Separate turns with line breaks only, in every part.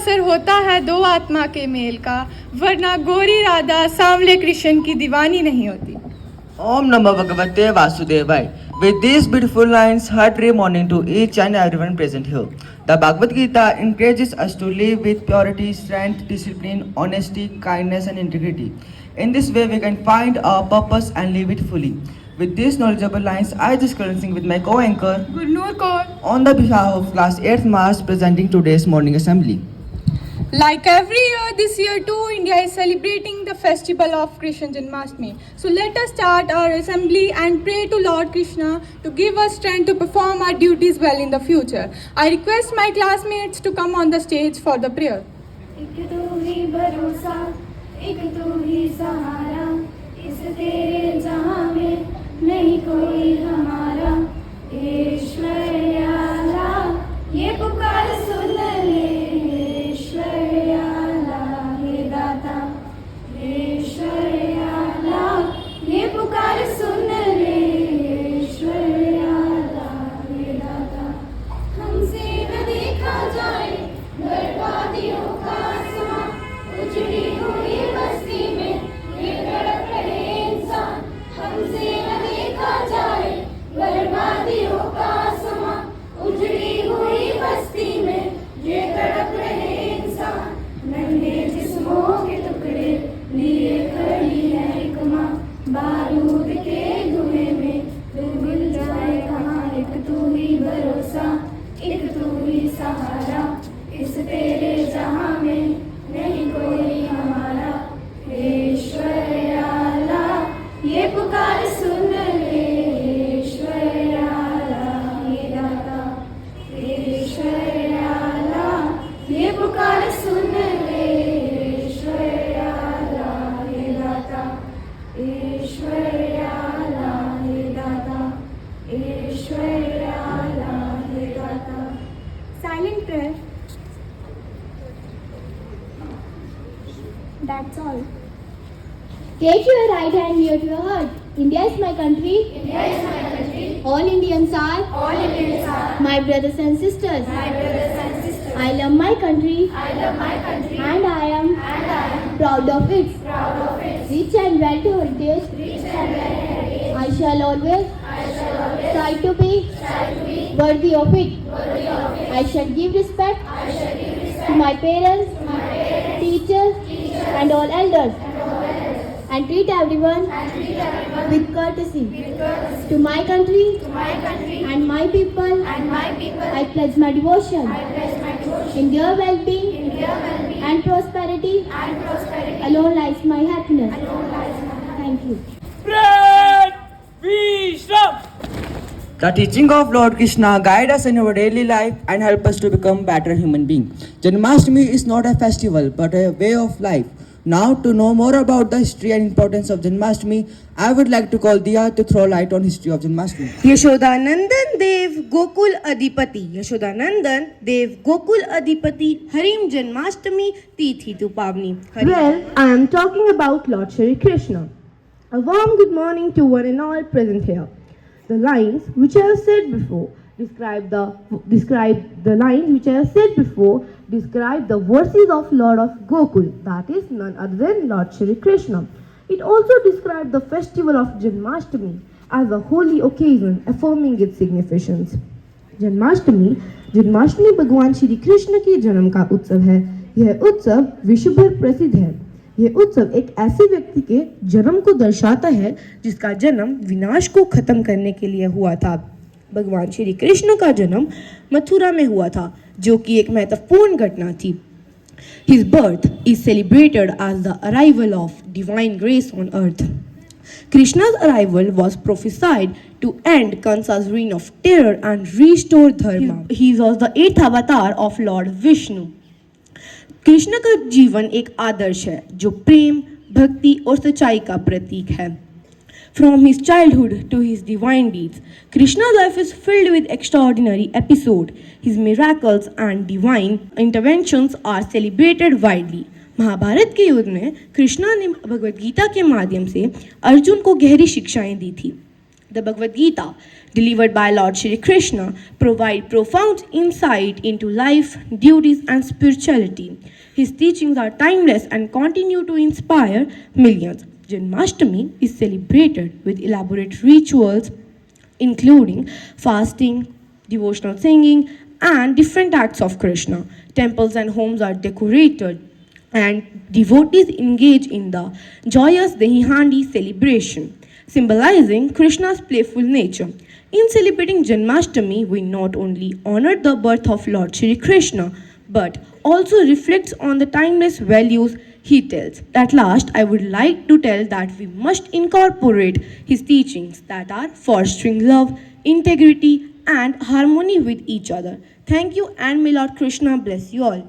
असर होता है दो आत्मा के मेल का, वरना गोरी राधा सांवले कृष्ण की दीवानी नहीं होती।
Om Namah Bhagavate Vasudevaya. With these beautiful lines, hearty morning to each and everyone present here. The Bhagavad Gita encourages us to live with purity, strength, discipline, honesty, kindness, and integrity. In this way, we can find our purpose and live it fully. With these knowledgeable lines, I just conversing with my co-anchor
Gurnoor Kaur.
on the behalf of class 8th Mass presenting today's morning assembly.
Like every year, this year too, India is celebrating the festival of Krishna Janmashtami. So let us start our assembly and pray to Lord Krishna to give us strength to perform our duties well in the future. I request my classmates to come on the stage for the prayer.
एक तू ही भरोसा, एक तू ही सहारा, इस तेरे जहां में नहीं कोई हमारा। ईश्वर आला, ये पुकार सुन ले, ईश्वर आला हे दाता। ईश्वर आला, ये पुकार सुन ले, ईश्वर आला हे दाता। हमसे न देखा जाए बर्बादियों का समा, उजड़ी हुई बस्ती में ये तड़प रहे इंसान। हमसे न देखा जाए बर्बादियों का समा, उजड़ी हुई बस्ती में ये तड़प रहे इंसान। नन्हे जिस्मों के टुकड़े लिए खड़ी है एक माँ, बारूद के धुएं में डूब जाए कहाँ। एक तू ही भरोसा, एक तू ही सहारा, इस तेरे जहां में नहीं कोई हमारा। ईश्वर आला, ये पुकार सुन ले, ईश्वर आला हे दाता। ईश्वर आला, ये पुकार सुन ले, ईश्वर आला हे दाता। ईश्वर आला हे दाता। ईश्वर आला हे दाता।
Silent prayer.
That's all. Take your right hand near to your heart. India is my country. India is my country. All Indians are. All Indians are. My brothers and sisters. My brothers and sisters. I love my country. I love my country. And I am. And I am. Proud of it. Proud of it. Rich and well to heritage. Rich and well to heritage. I shall always. I shall always. Try to be. Try to be. Worthy of it. Worthy of it. I shall give respect. I shall give respect. To my parents. To my parents. Teachers. Teachers. And all elders. And treat everyone with courtesy. To my country and my people, I pledge my devotion. In their well-being and prosperity, alone lies my happiness. Thank you.
The teaching of Lord Krishna guide us in our daily life and help us to become better human beings. Janmashtami is not a festival but a way of life. Now, to know more about the history and importance of Janmashtami, I would like to call Diya to throw light on history of Janmashtami.
Yashodanandan देव गोकुल अधिपति, यशोदानंदन देव गोकुल अधिपति, हरिम जन्माष्टमी तिथि तु पावनी।
Well, I am talking about Lord Shri Krishna. A warm good morning to one and all present here. The lines which I have said before describe the lines which I have said before describe the verses of Lord of Gokul, that is none other than Lord Shri Krishna. It also describes the festival of Janmashtami as a holy occasion, affirming its significance. Janmashtami भगवान श्री कृष्ण के जन्म का उत्सव है। यह उत्सव विश्व भर प्रसिद्ध है। यह उत्सव एक ऐसे व्यक्ति के जन्म को दर्शाता है जिसका जन्म विनाश को खत्म करने के लिए हुआ था। भगवान श्री कृष्ण का जन्म मथुरा में हुआ था, जो कि एक महत्वपूर्ण घटना थी। His birth is celebrated as the arrival of divine grace on earth. Krishna's arrival was prophesied to end Kansa's reign of terror and restore dharma. He was the 8th avatar of Lord Vishnu. Krishna का जीवन एक आदर्श है जो प्रेम, भक्ति और सच्चाई का प्रतीक है। From his childhood to his divine deeds, Krishna's life is filled with extraordinary episodes. His miracles and divine interventions are celebrated widely. Mahabharat के युद्ध में कृष्णा ने भगवद गीता के माध्यम से अर्जुन को गहरी शिक्षाएं दी थी।
The Bhagavad Gita, delivered by Lord Shri Krishna, provide profound insight into life, duties, and spirituality. His teachings are timeless and continue to inspire millions. Janmashtami is celebrated with elaborate rituals, including fasting, devotional singing, and different acts of Krishna. Temples and homes are decorated, and devotees engage in the joyous Dahihandi celebration, symbolizing Krishna's playful nature. In celebrating Janmashtami, we not only honor the birth of Lord Shri Krishna, but also reflects on the timeless values he tells. At last, I would like to tell that we must incorporate his teachings that are fostering love, integrity, and harmony with each other. Thank you, and may Lord Krishna bless you all.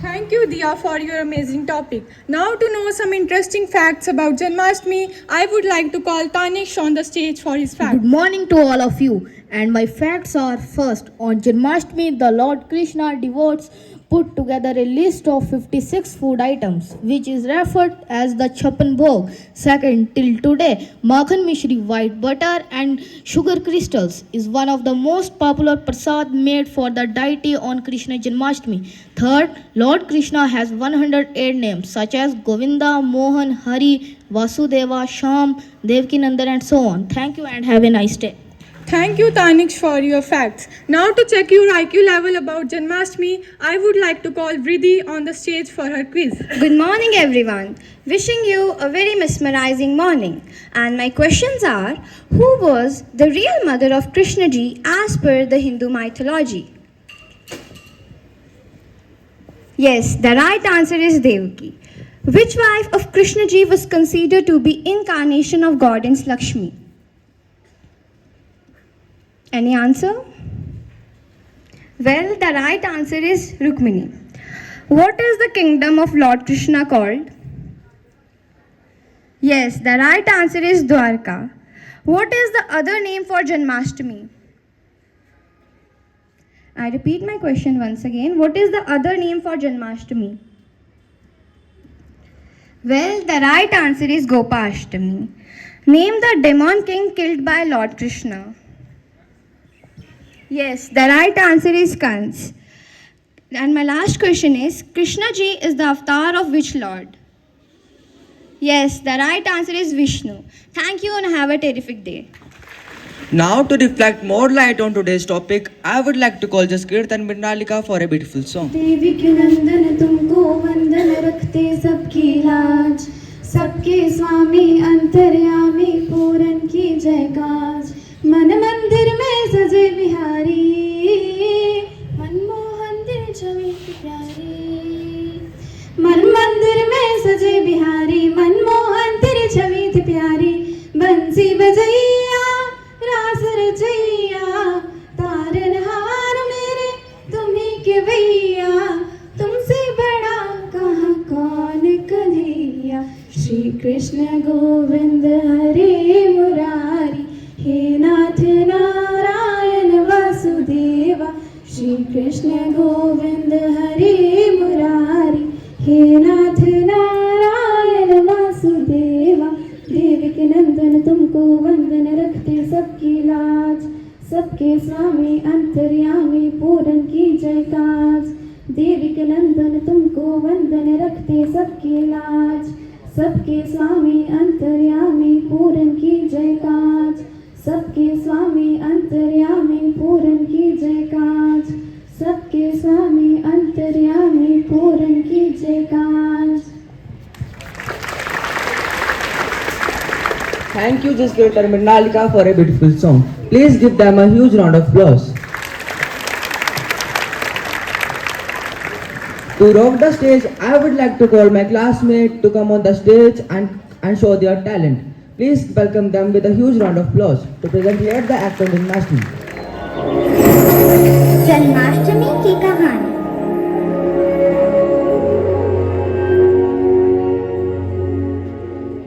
Thank you, Dia, for your amazing topic. Now, to know some interesting facts about Janmashtami, I would like to call Tanish on the stage for his facts.
Good morning to all of you. And my facts are: first, on Janmashtami, the Lord Krishna devotees put together a list of 56 food items, which is referred as the Chappan Bhog. Second, till today, Makhan Mishri, white butter, and sugar crystals is one of the most popular prasad made for the deity on Krishna Janmashtami. Third, Lord Krishna has 108 names such as Govinda, Mohan, Hari, Vasudeva, Sham, Devkinandan, and so on. Thank you and have a nice day.
Thank you, Tanish, for your facts. Now, to check your IQ level about Janmashtami, I would like to call Vriddhi on the stage for her quiz.
Good morning, everyone. Wishing you a very mesmerizing morning. And my questions are: who was the real mother of Krishna ji as per the Hindu mythology? Yes, the right answer is Devaki. Which wife of Krishna ji was considered to be incarnation of goddess Lakshmi? Any answer? Well, the right answer is Rukmini. What is the kingdom of Lord Krishna called? Yes, the right answer is Dwarka. What is the other name for Janmashtami? I repeat my question once again. What is the other name for Janmashtami? Well, the right answer is Gopashtami. Name the demon king killed by Lord Krishna. Yes, the right answer is Kans. And my last question is: Krishna ji is the avatar of which Lord? Yes, the right answer is Vishnu. Thank you and have a terrific day.
Now, to reflect more light on today's topic, I would like to call Jaskirtan and Mirnalika for a beautiful song.
देवी के नंदन तुमको वंदन रखते सबकी लाज, सबके स्वामी अंतर्यामी पूरन की जयकाज। मन मंदिर में सजे बिहारी, मनमोहन दिल छवि प्यारी। मन मंदिर में सजे बिहारी, मनमोहन तेरी छवि थी प्यारी। बंसी बजैया रास रचैया, तारनहार मेरे तुम्ही के भैया। तुमसे बड़ा कहाँ कौन कन्हैया। श्री कृष्ण गोविंद हरे मुरारी, हे नाथ नारायण वासुदेवा। श्री कृष्ण गोविंद हरे मुरारी, हे नाथ नारायण वासुदेवा। देव के नंदन तुमको वंदन रखते सबकी लाज, सबके स्वामी अंतर्यामी पूरन की जयकाज। देव के नंदन तुमको वंदन रखते सबकी लाज, सबके स्वामी अंतर्यामी पूरन की जयकाज। सबके स्वामी अंतर्यामी पूरन की जयकाज। सबके स्वामी अंतर्यामी पूरन की जयकाज।
Thank you, Jaskirtan and Mirnalika, for a beautiful song. Please give them a huge round of applause. To rock the stage, I would like to call my classmates to come on the stage and show their talent. Please welcome them with a huge round of applause to present here the act of Janmashtami.
Janmashtami की कहानी।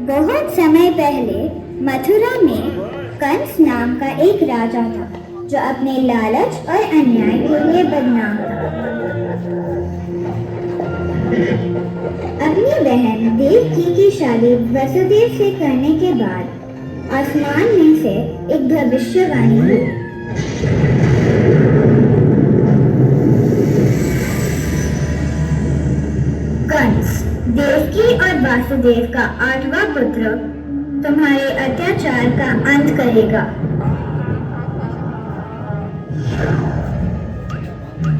बहुत समय पहले मथुरा में कंस नाम का एक राजा था, जो अपने लालच और अन्याय के लिए बदनाम था। अपनी बहन देवकी की शादी वसुदेव से करने के बाद आसमान में से एक भविष्यवाणी हुई। कंस, देवकी और वासुदेव का 8वां पुत्र तुम्हारे अत्याचार का अंत करेगा।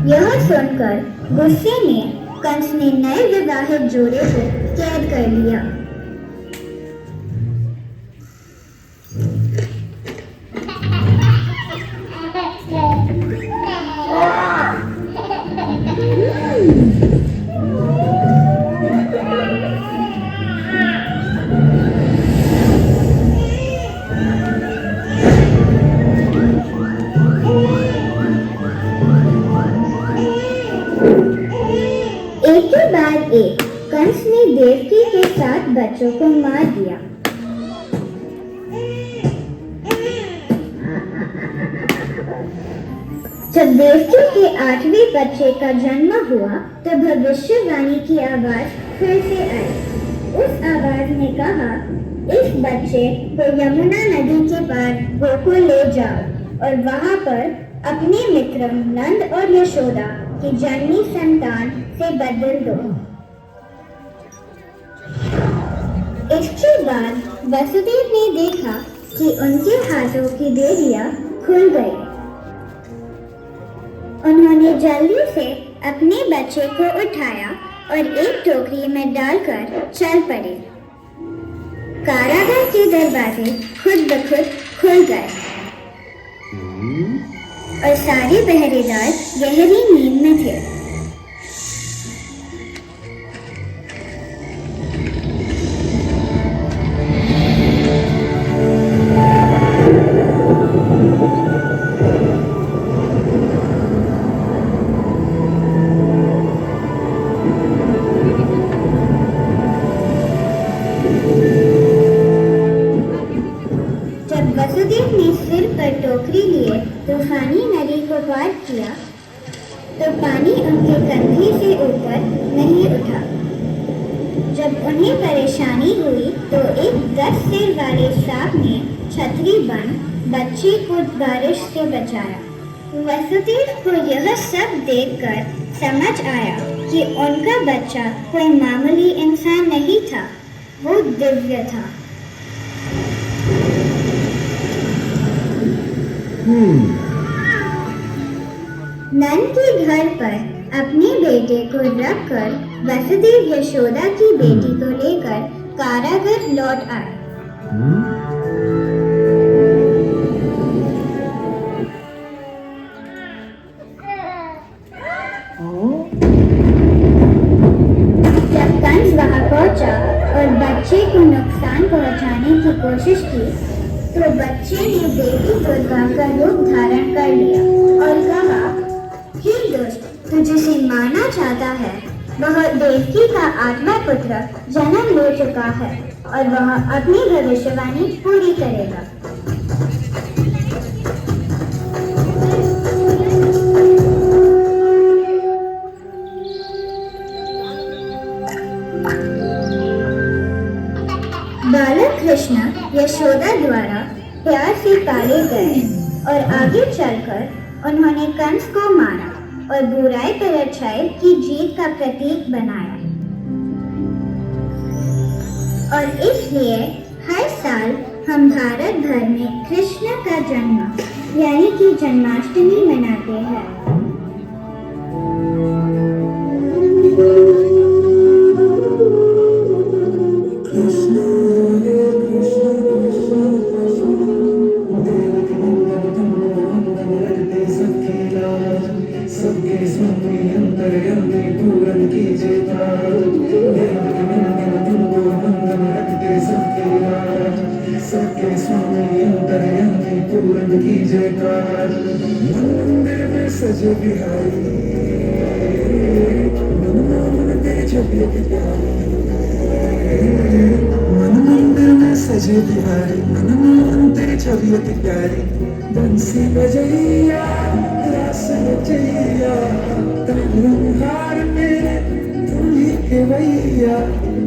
यह सुनकर गुस्से में कंस ने नए विवाहित जोड़े को कैद कर लिया। एक के बाद एक कंस ने देवकी के 7 बच्चों को मार दिया। जब देवकी के 8वें बच्चे का जन्म हुआ तो भविष्यवाणी की आवाज फिर से आई। उस आवाज ने कहा, इस बच्चे को यमुना नदी के पार गोकुल ले जाओ और वहां पर अपने मित्र नंद और यशोदा की जन्मी संतान से बदल दो। इसके बाद वसुदेव ने देखा कि उनके हाथों की बेड़ियां खुल गई। उन्होंने जल्दी से अपने बच्चे को उठाया और एक टोकरी में डालकर चल पड़े। कारागार के दरवाजे खुद ब खुद खुल गए और सारे पहरेदार गहरी नींद में थे। जब वसुदेव ने सिर पर टोकरी लिए तूफानी नदी को पार किया तो पानी उनके कंधे से ऊपर नहीं उठा। जब उन्हें परेशानी हुई तो एक 10 सिर वाले सांप ने छतरी बन बच्चे को बारिश से बचाया। वसुदेव को यह सब देखकर समझ आया कि उनका बच्चा कोई मामूली इंसान नहीं था, वो दिव्य था। नंद के घर पर अपने बेटे को रखकर वसुदेव यशोदा की बेटी को लेकर कारागार लौट आए। जब कंस वहां पहुंचा और बच्चे को नुकसान पहुंचाने की कोशिश की तो बच्चे ने देवी दुर्गा का रूप धारण कर लिया और कहा, हे दोस्त, तू जिसे मारना चाहता है वह देवकी का 8वां पुत्र जन्म ले चुका है और वह अपनी भविष्यवाणी पूरी करेगा। बालक कृष्ण यशोदा द्वारा प्यार से पाले गए और आगे चलकर उन्होंने कंस को मारा और बुराई पर अच्छाई की जीत का प्रतीक बनाया। और इसलिए हर साल हम भारत भर में कृष्ण का जन्म यानी कि जन्माष्टमी मनाते हैं।
सजे बिहारी मन मंदिर में सजे बिहारी मन तेरी छवि अति प्यारी बंसी बजैया रास बजैया हार मेरे तुम ही के केवैया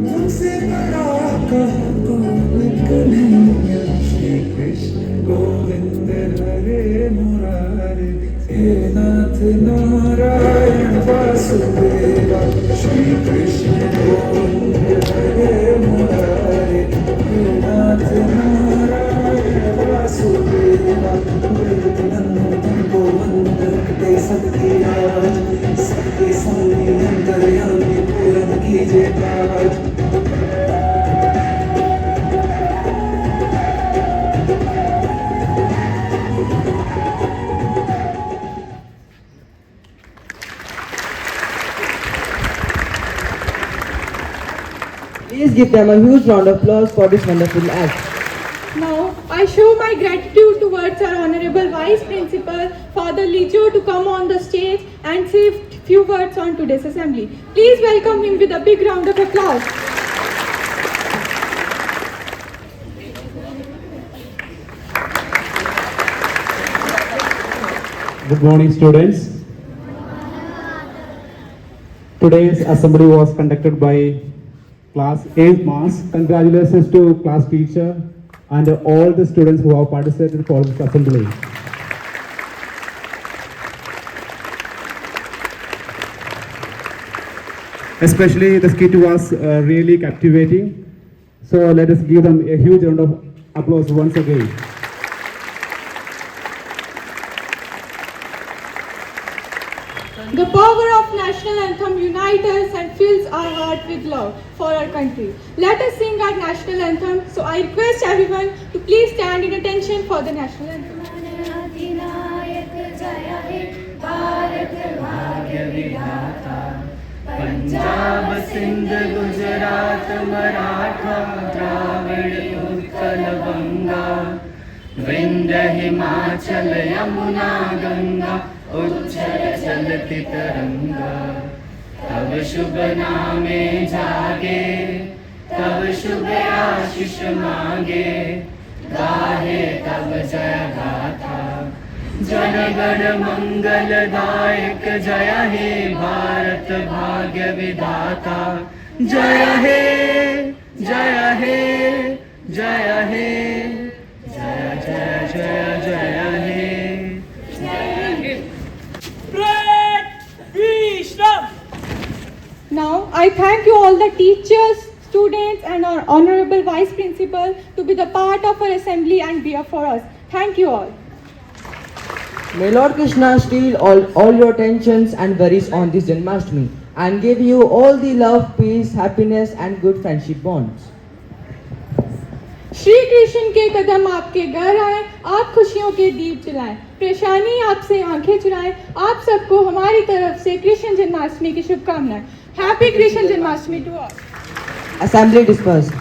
तुमसे बड़ा कहाँ कौन कन्हैया श्री कृष्ण गोविंद हरे मुरारे हे नाथ नारायण वासुदेवा श्री कृष्ण गोविंद हरे मुरारे हे नाथ नारायण वासुदेवा नंदन गोविंद ते सबकी राज सबके सामने अंतर्यामी पूरन कीजिए काज
Please give them a huge round of applause for this wonderful act.
Now, I show my gratitude towards our Honorable Vice Principal, Father Lijo, to come on the stage and say a few words on today's assembly. Please welcome him with a big round of applause.
Good morning, students. Today's assembly was conducted by class 8 Mass. Congratulations to class teacher and all the students who have participated for this assembly. Especially the skit was really captivating. So let us give them a huge round of applause once again.
The power of national anthem unites us and fills our heart with love for our country. Let us sing our national anthem. So I request everyone to please stand in attention for the national anthem.
Punjab Sindh Gujarat Maratha Dravida Utkal बंगा विंध्य हिमाचल यमुना गंगा उज्जल चलती तरंगा तब शुभ नामे जागे तब शुभ आशीष मांगे गाहे तब जय गाथा जन गण मंगलदायक जय हे भारत भाग्य विधाता जय हे जय हे जय हे जय जय जय जय हे
Now, I thank you all the teachers, students and our Honorable Vice Principal to be the part of our assembly and be here for us. Thank you all.
May Lord Krishna steal all your tensions and worries on this Janmashtami and give you all the love, peace, happiness and good friendship bonds.
Shri Krishna के कदम आपके घर आए, आप खुशियों के दीप जलाएं, परेशानी आपसे आंखें चुराएं, आप सबको हमारी तरफ से कृष्ण जन्माष्टमी की शुभकामनाएं. Happy Krishna Janmashtami to all.
Assembly dispersed.